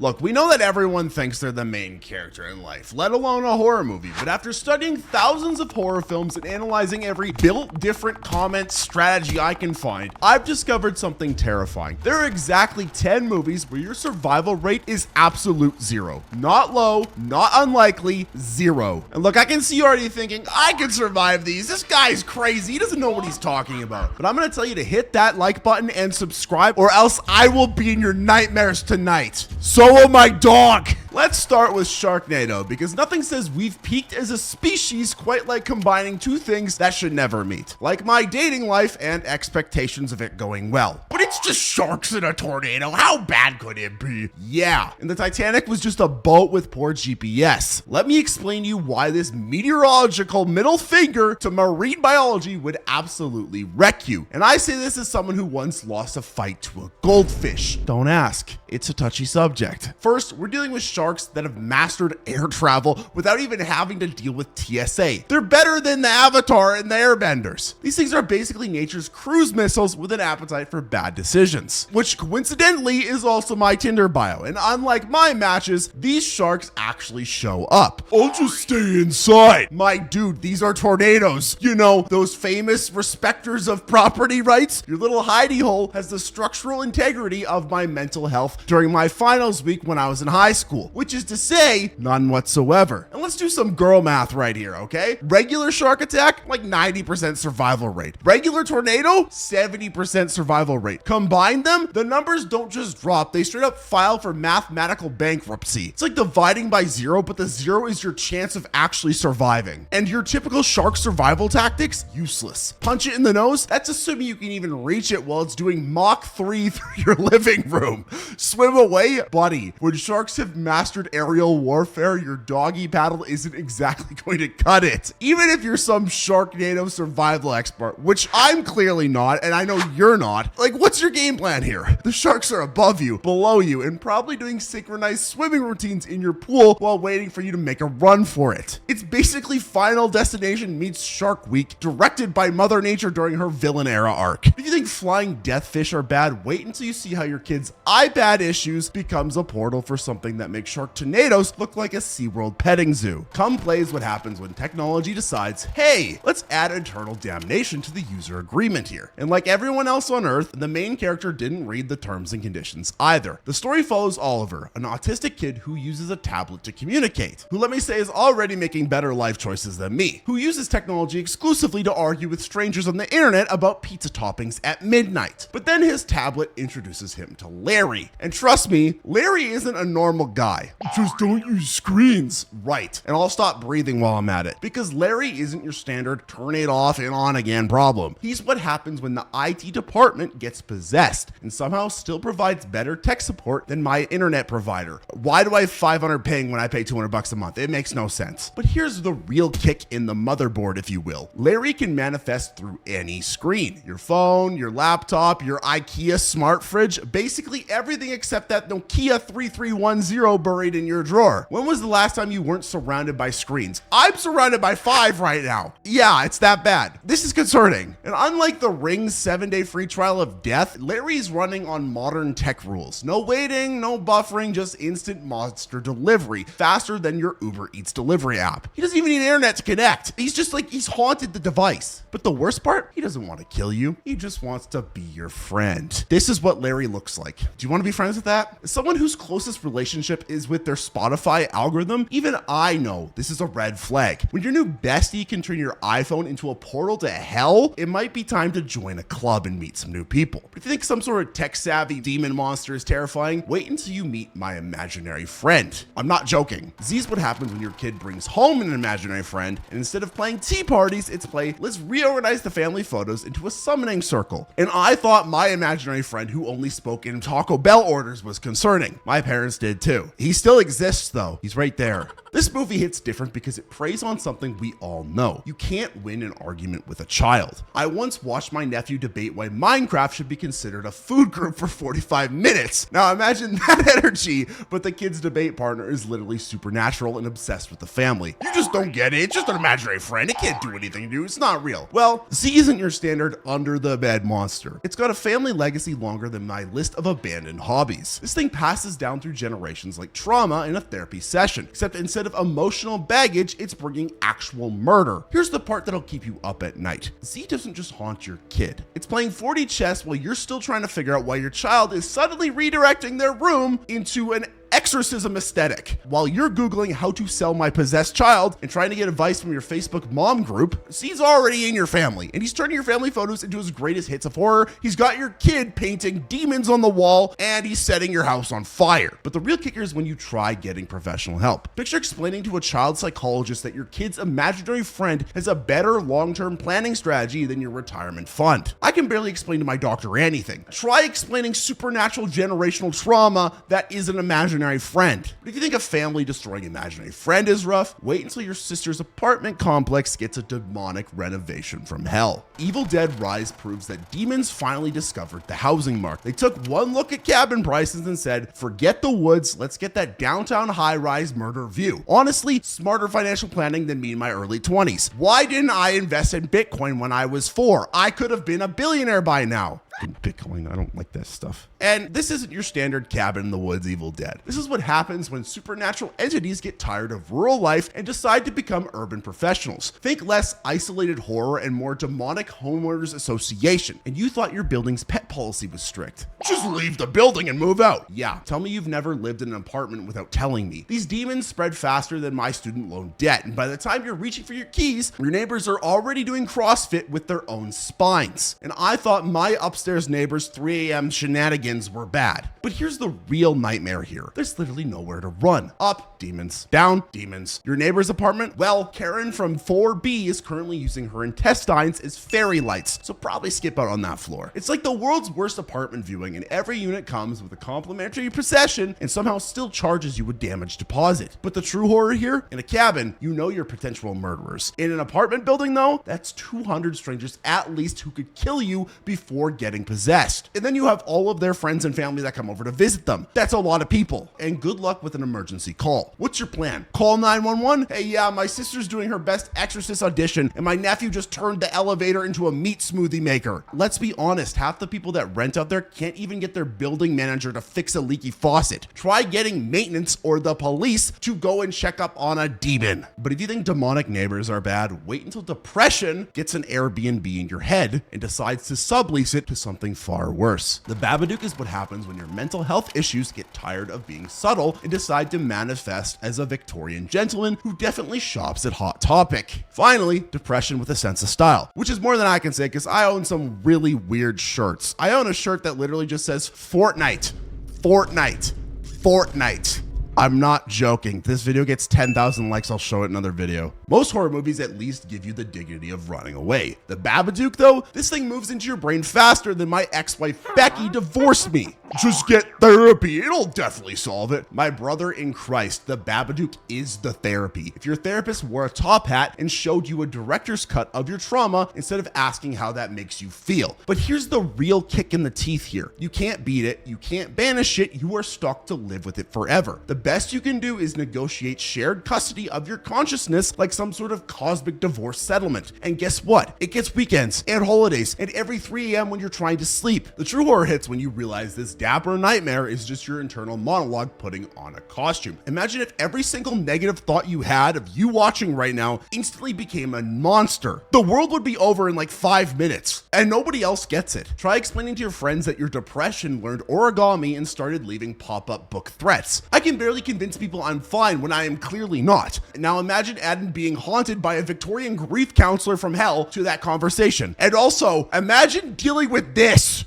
Look, we know that everyone thinks they're the main character in life, let alone a horror movie, but after studying thousands of horror films and analyzing every built different comment strategy I can find, I've discovered something terrifying. There are exactly 10 movies where your survival rate is absolute zero. Not low, not unlikely, zero. And look, I can see you already thinking, I can survive these. This guy's crazy. He doesn't know what he's talking about. But I'm gonna tell you to hit that like button and subscribe, or else I will be in your nightmares tonight. So will my dog. Let's start with Sharknado, because nothing says we've peaked as a species quite like combining two things that should never meet. Like my dating life and expectations of it going well. But it's just sharks in a tornado. How bad could it be? Yeah, and the Titanic was just a boat with poor GPS. Let me explain to you why this meteorological middle finger to marine biology would absolutely wreck you. And I say this as someone who once lost a fight to a goldfish. Don't ask, it's a touchy subject. First, we're dealing with sharks that have mastered air travel without even having to deal with TSA. They're better than the Avatar and the Airbenders. These things are basically nature's cruise missiles with an appetite for bad decisions, which coincidentally is also my Tinder bio. And unlike my matches, these sharks actually show up. I'll just stay inside. My dude, these are tornadoes. You know, those famous respecters of property rights? Your little hidey hole has the structural integrity of my mental health during my finals week when I was in high school, which is to say, none whatsoever. And let's do some girl math right here, okay? Regular shark attack, like 90% survival rate. Regular tornado, 70% survival rate. Combine them, the numbers don't just drop, they straight up file for mathematical bankruptcy. It's like dividing by zero, but the zero is your chance of actually surviving. And your typical shark survival tactics, useless. Punch it in the nose, that's assuming you can even reach it while it's doing Mach 3 through your living room. Swim away, buddy. When sharks have mastered aerial warfare, your doggy paddle isn't exactly going to cut it. Even if you're some Sharknado survival expert, which I'm clearly not, and I know you're not. Like, what's your game plan here? The sharks are above you, below you, and probably doing synchronized swimming routines in your pool while waiting for you to make a run for it. It's basically Final Destination meets Shark Week, directed by Mother Nature during her villain era arc. If you think flying death fish are bad, wait until you see how your kid's iPad issues becomes a portal for something that makes Sharknadoes look like a SeaWorld petting zoo. Come plays what happens when technology decides, hey, let's add eternal damnation to the user agreement here. And like everyone else on Earth, the main character didn't read the terms and conditions either. The story follows Oliver, an autistic kid who uses a tablet to communicate, who let me say is already making better life choices than me, who uses technology exclusively to argue with strangers on the internet about pizza toppings at midnight. But then his tablet introduces him to Larry. And trust me, Larry isn't a normal guy. Just don't use screens. Right. And I'll stop breathing while I'm at it, because Larry isn't your standard turn it off and on again problem. He's what happens when the IT department gets possessed and somehow still provides better tech support than my internet provider. Why do I have 500 ping when I pay $200 a month? It makes no sense. But here's the real kick in the motherboard, if you will. Larry can manifest through any screen. Your phone, your laptop, your IKEA smart fridge, basically everything except that Nokia 3310 buried in your drawer. When was the last time you weren't surrounded by screens? I'm surrounded by 5 right now. Yeah, it's that bad. This is concerning. And unlike the Ring's 7-day free trial of death, Larry's running on modern tech rules. No waiting, no buffering, just instant monster delivery, faster than your Uber Eats delivery app. He doesn't even need internet to connect. He's haunted the device. But the worst part, he doesn't want to kill you. He just wants to be your friend. This is what Larry looks like. Do you want to be friends with that? As someone whose closest relationship is with their Spotify algorithm, even I know this is a red flag. When your new bestie can turn your iPhone into a portal to hell, it might be time to join a club and meet some new people. But if you think some sort of tech-savvy demon monster is terrifying, wait until you meet my imaginary friend. I'm not joking. Z's what happens when your kid brings home an imaginary friend, and instead of playing tea parties, it's let's reorganize the family photos into a summoning circle. And I thought my imaginary friend who only spoke in Taco Bell orders was concerning. My parents did too. He still exists though. He's right there. This movie hits different because it preys on something we all know. You can't win an argument with a child. I once watched my nephew debate why Minecraft should be considered a food group for 45 minutes. Now imagine that energy, but the kid's debate partner is literally supernatural and obsessed with the family. You just don't get it. It's just an imaginary friend. It can't do anything to you. It's not real. Well, Z isn't your standard under the bed monster. It's got a family legacy longer than my list of abandoned hobbies. This thing passes down through generations like trauma in a therapy session, except instead of emotional baggage, it's bringing actual murder. Here's the part that'll keep you up at night. Z doesn't just haunt your kid. It's playing 4D chess while you're still trying to figure out why your child is suddenly redirecting their room into an exorcism aesthetic. While you're Googling how to sell my possessed child and trying to get advice from your Facebook mom group, Z's already in your family and he's turning your family photos into his greatest hits of horror. He's got your kid painting demons on the wall and he's setting your house on fire. But the real kicker is when you try getting professional help. Picture explaining to a child psychologist that your kid's imaginary friend has a better long-term planning strategy than your retirement fund. I can barely explain to my doctor anything. Try explaining supernatural generational trauma that is an imaginary friend. But if you think a family destroying imaginary friend is rough, wait until your sister's apartment complex gets a demonic renovation from hell. Evil Dead Rise proves that demons finally discovered the housing market. They took one look at cabin prices and said, forget the woods, let's get that downtown high-rise murder view. Honestly, smarter financial planning than me in my early 20s. Why didn't I invest in Bitcoin when I was 4? I could have been a billionaire by now. Bitcoin, I don't like that stuff. And this isn't your standard cabin in the woods Evil Dead. This is what happens when supernatural entities get tired of rural life and decide to become urban professionals. Think less isolated horror and more demonic homeowners association. And you thought your building's pet policy was strict. Just leave the building and move out. Yeah, tell me you've never lived in an apartment without telling me. These demons spread faster than my student loan debt. And by the time you're reaching for your keys, your neighbors are already doing CrossFit with their own spines. And I thought my upstairs neighbors' 3 a.m. shenanigans were bad. But here's the real nightmare here. There's literally nowhere to run. Up, demons. Down, demons. Your neighbor's apartment? Well, Karen from 4B is currently using her intestines as fairy lights, so probably skip out on that floor. It's like the world's worst apartment viewing, and every unit comes with a complimentary procession and somehow still charges you a damage deposit. But the true horror here? In a cabin, you know your potential murderers. In an apartment building though, that's 200 strangers at least who could kill you before getting possessed. And then you have all of their friends and family that come over to visit them. That's a lot of people. And good luck with an emergency call. What's your plan? Call 911? Hey, yeah, my sister's doing her best exorcist audition and my nephew just turned the elevator into a meat smoothie maker. Let's be honest, half the people that rent out there can't even get their building manager to fix a leaky faucet. Try getting maintenance or the police to go and check up on a demon. But if you think demonic neighbors are bad, wait until depression gets an Airbnb in your head and decides to sublease it to something far worse. The Babadook is what happens when your mental health issues get tired of being subtle and decide to manifest as a Victorian gentleman who definitely shops at Hot Topic. Finally, depression with a sense of style, which is more than I can say because I own some really weird shirts. I own a shirt that literally just says Fortnite, Fortnite, Fortnite. I'm not joking. This video gets 10,000 likes, I'll show it in another video. Most horror movies at least give you the dignity of running away. The Babadook though, this thing moves into your brain faster than my ex-wife Becky divorced me. Just get therapy, it'll definitely solve it. My brother in Christ, the Babadook is the therapy. If your therapist wore a top hat and showed you a director's cut of your trauma instead of asking how that makes you feel. But here's the real kick in the teeth here. You can't beat it, you can't banish it, you are stuck to live with it forever. The best you can do is negotiate shared custody of your consciousness like some sort of cosmic divorce settlement. And guess what? It gets weekends and holidays and every 3 a.m. when you're trying to sleep. The true horror hits when you realize this dapper nightmare is just your internal monologue putting on a costume. Imagine if every single negative thought you had of you watching right now instantly became a monster. The world would be over in like 5 minutes and nobody else gets it. Try explaining to your friends that your depression learned origami and started leaving pop-up book threats. I can barely convince people I'm fine when I am clearly not. Now imagine adding being haunted by a Victorian grief counselor from hell to that conversation. And also imagine dealing with this.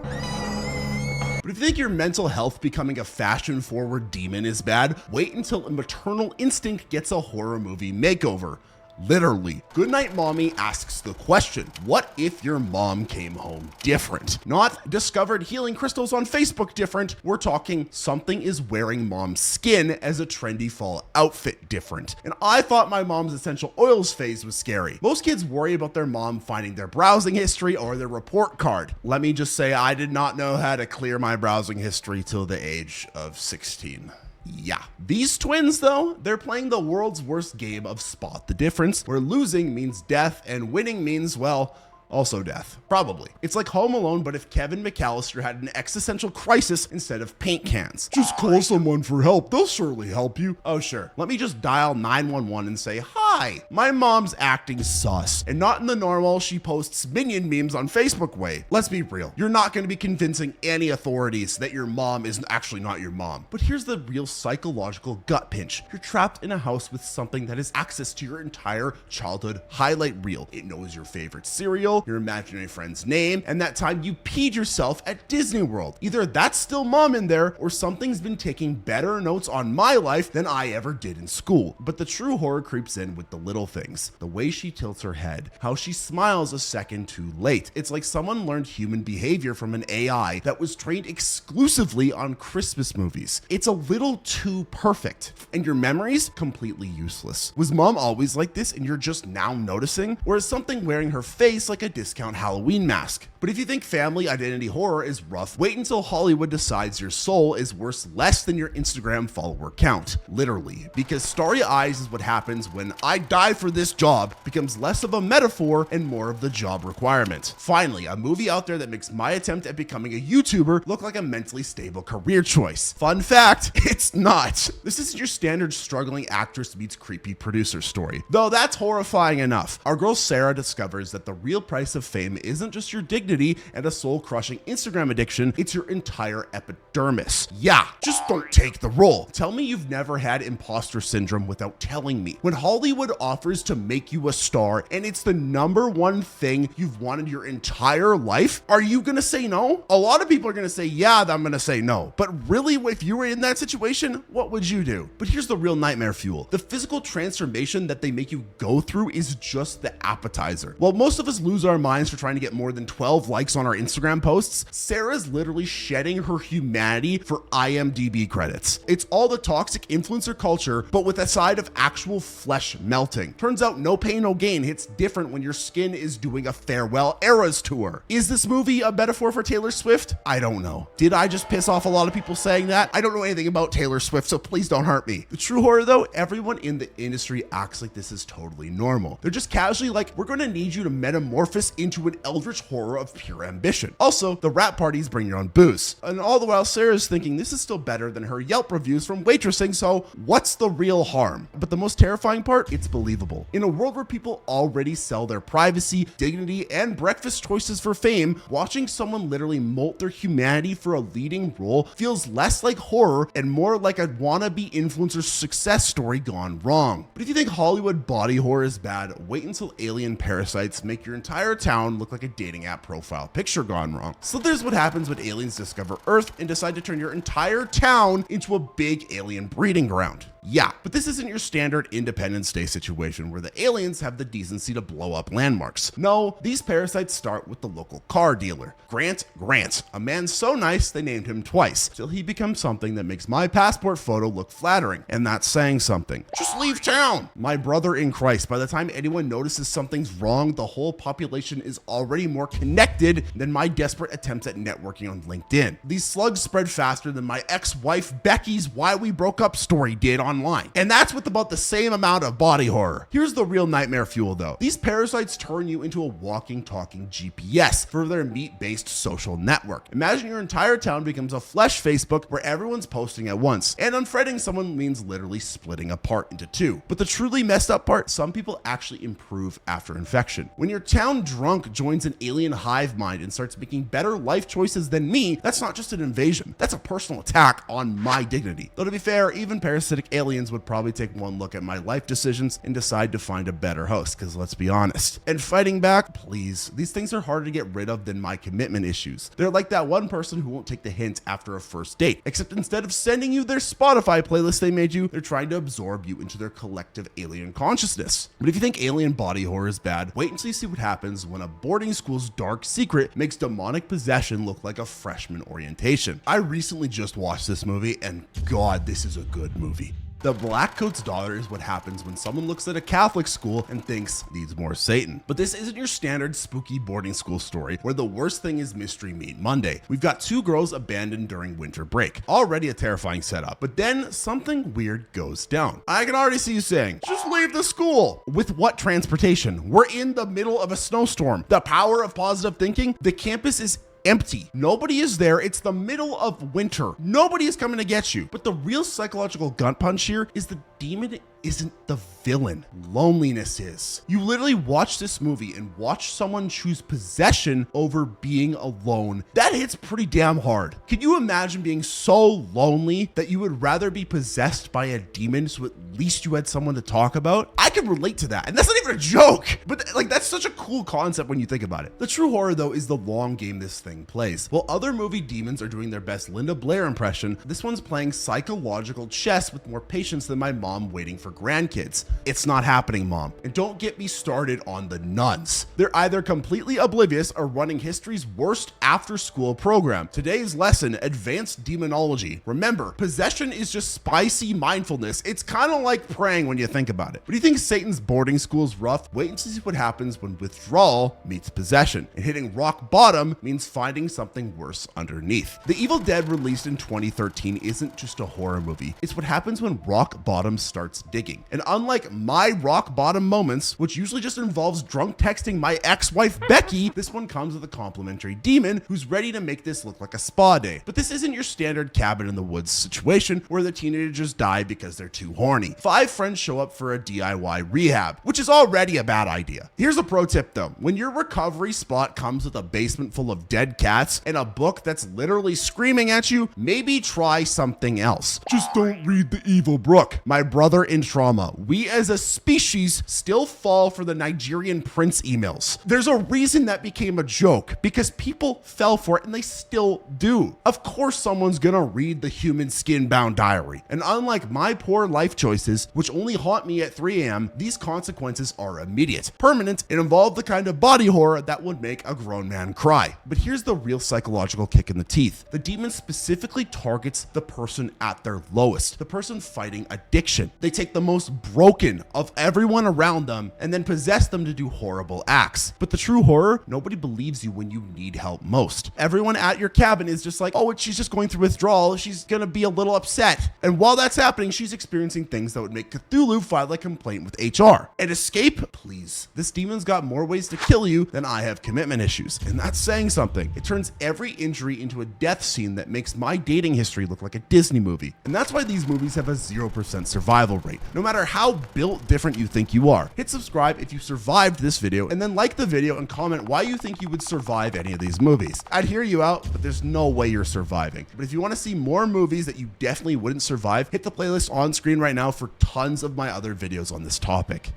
But if you think your mental health becoming a fashion-forward demon is bad, wait until a maternal instinct gets a horror movie makeover. Literally. Goodnight Mommy asks the question, what if your mom came home different? Not discovered healing crystals on Facebook different. We're talking something is wearing mom's skin as a trendy fall outfit different. And I thought my mom's essential oils phase was scary. Most kids worry about their mom finding their browsing history or their report card. Let me just say I did not know how to clear my browsing history till the age of 16. Yeah. These twins, though, they're playing the world's worst game of spot the difference, where losing means death and winning means, well, also death. Probably. It's like Home Alone, but if Kevin McAllister had an existential crisis instead of paint cans. Just call someone for help. They'll surely help you. Oh, sure. Let me just dial 911 and say, hi, my mom's acting sus. And not in the normal, she posts minion memes on Facebook way. Let's be real. You're not going to be convincing any authorities that your mom is actually not your mom. But here's the real psychological gut pinch. You're trapped in a house with something that has access to your entire childhood highlight reel. It knows your favorite cereal, your imaginary friend's name, and that time you peed yourself at Disney World. Either that's still mom in there, or something's been taking better notes on my life than I ever did in school. But the true horror creeps in with the little things. The way she tilts her head, how she smiles a second too late. It's like someone learned human behavior from an AI that was trained exclusively on Christmas movies. It's a little too perfect, and your memories completely useless. Was mom always like this and you're just now noticing? Or is something wearing her face like a discount Halloween mask? But if you think family identity horror is rough, wait until Hollywood decides your soul is worth less than your Instagram follower count. Literally. Because Starry Eyes is what happens when I die for this job becomes less of a metaphor and more of the job requirement. Finally, a movie out there that makes my attempt at becoming a YouTuber look like a mentally stable career choice. Fun fact, it's not. This isn't your standard struggling actress meets creepy producer story. Though that's horrifying enough. Our girl Sarah discovers that the real price of fame isn't just your dignity and a soul-crushing Instagram addiction, it's your entire epidermis. Yeah, just don't take the role. Tell me you've never had imposter syndrome without telling me. When Hollywood offers to make you a star and it's the #1 thing you've wanted your entire life, are you gonna say no? A lot of people are gonna say, yeah, I'm gonna say no. But really, if you were in that situation, what would you do? But here's the real nightmare fuel. The physical transformation that they make you go through is just the appetizer. While most of us lose our minds for trying to get more than 12 likes on our Instagram posts, Sarah's literally shedding her humanity for IMDb credits. It's all the toxic influencer culture, but with a side of actual flesh melting. Turns out no pain, no gain hits different when your skin is doing a farewell Eras tour. Is this movie a metaphor for Taylor Swift? I don't know. Did I just piss off a lot of people saying that? I don't know anything about Taylor Swift, so please don't hurt me. The true horror though, everyone in the industry acts like this is totally normal. They're just casually like, we're gonna need you to metamorphose into an eldritch horror of pure ambition. Also, the rap parties bring your own booze. And all the while Sarah's thinking this is still better than her Yelp reviews from waitressing, so what's the real harm? But the most terrifying part, it's believable. In a world where people already sell their privacy, dignity, and breakfast choices for fame, watching someone literally molt their humanity for a leading role feels less like horror and more like a wannabe influencer success story gone wrong. But if you think Hollywood body horror is bad, wait until alien parasites make your entire town look like a dating app profile picture gone wrong. So there's what happens when aliens discover Earth and decide to turn your entire town into a big alien breeding ground. Yeah, but this isn't your standard Independence Day situation where the aliens have the decency to blow up landmarks. No, these parasites start with the local car dealer, Grant, a man so nice they named him twice, till he becomes something that makes my passport photo look flattering, and that's saying something. Just leave town! My brother in Christ, by the time anyone notices something's wrong, the whole population is already more connected than my desperate attempts at networking on LinkedIn. These slugs spread faster than my ex-wife Becky's Why We Broke Up story did online. And that's with about the same amount of body horror. Here's the real nightmare fuel though. These parasites turn you into a walking, talking GPS for their meat-based social network. Imagine your entire town becomes a flesh Facebook where everyone's posting at once. And unfriending someone means literally splitting apart into two. But the truly messed up part, some people actually improve after infection. When your town drunk joins an alien hive mind and starts making better life choices than me, that's not just an invasion. That's a personal attack on my dignity. Though to be fair, even parasitic aliens would probably take one look at my life decisions and decide to find a better host, because let's be honest. And fighting back, please, these things are harder to get rid of than my commitment issues. They're like that one person who won't take the hint after a first date, except instead of sending you their Spotify playlist they made you, they're trying to absorb you into their collective alien consciousness. But if you think alien body horror is bad, wait until you see what happens when a boarding school's dark secret makes demonic possession look like a freshman orientation. I recently just watched this movie, and God, this is a good movie. The Blackcoat's daughter is what happens when someone looks at a Catholic school and thinks needs more Satan. But this isn't your standard spooky boarding school story where the worst thing is Mystery Meat Monday. We've got two girls abandoned during winter break. Already a terrifying setup, but then something weird goes down. I can already see you saying, just leave the school. With what transportation? We're in the middle of a snowstorm. The power of positive thinking? The campus is empty. Nobody is there. It's the middle of winter. Nobody is coming to get you. But the real psychological gut punch here is the demon isn't the villain. Loneliness is. You literally watch this movie and watch someone choose possession over being alone. That hits pretty damn hard. Can you imagine being so lonely that you would rather be possessed by a demon so at least you had someone to talk about? I can relate to that. And that's not even a joke. But like, that's such a cool concept when you think about it. The true horror though is the long game this thing plays. While other movie demons are doing their best Linda Blair impression, this one's playing psychological chess with more patience than my mom waiting for grandkids. It's not happening, Mom. And don't get me started on the nuns. They're either completely oblivious or running history's worst after-school program. Today's lesson, advanced demonology. Remember, possession is just spicy mindfulness. It's kind of like praying when you think about it. But do you think Satan's boarding school is rough? Wait and see what happens when withdrawal meets possession. And hitting rock bottom means finding something worse underneath. The Evil Dead, released in 2013, isn't just a horror movie. It's what happens when rock bottom starts digging. And unlike my rock bottom moments, which usually just involves drunk texting my ex-wife Becky, this one comes with a complimentary demon who's ready to make this look like a spa day. But this isn't your standard cabin in the woods situation where the teenagers die because they're too horny. 5 friends show up for a DIY rehab, which is already a bad idea. Here's a pro tip though. When your recovery spot comes with a basement full of dead cats and a book that's literally screaming at you, maybe try something else. Just don't read The Evil Brook. My brother in trauma. We as a species still fall for the Nigerian prince emails. There's a reason that became a joke, because people fell for it and they still do. Of course someone's gonna read the human skin-bound diary. And unlike my poor life choices, which only haunt me at 3 a.m., these consequences are immediate, permanent, and involve the kind of body horror that would make a grown man cry. But here's the real psychological kick in the teeth. The demon specifically targets the person at their lowest, the person fighting addiction. They take the most broken of everyone around them and then possess them to do horrible acts. But the true horror, nobody believes you when you need help most. Everyone at your cabin is just like, oh, she's just going through withdrawal. She's gonna be a little upset. And while that's happening, she's experiencing things that would make Cthulhu file a complaint with HR. And escape? Please. This demon's got more ways to kill you than I have commitment issues. And that's saying something. It turns every injury into a death scene that makes my dating history look like a Disney movie. And that's why these movies have a 0% survival rate, no matter how built different you think you are. Hit subscribe if you survived this video, and then like the video and comment why you think you would survive any of these movies. I'd hear you out, but there's no way you're surviving. But if you want to see more movies that you definitely wouldn't survive, hit the playlist on screen right now for tons of my other videos on this topic.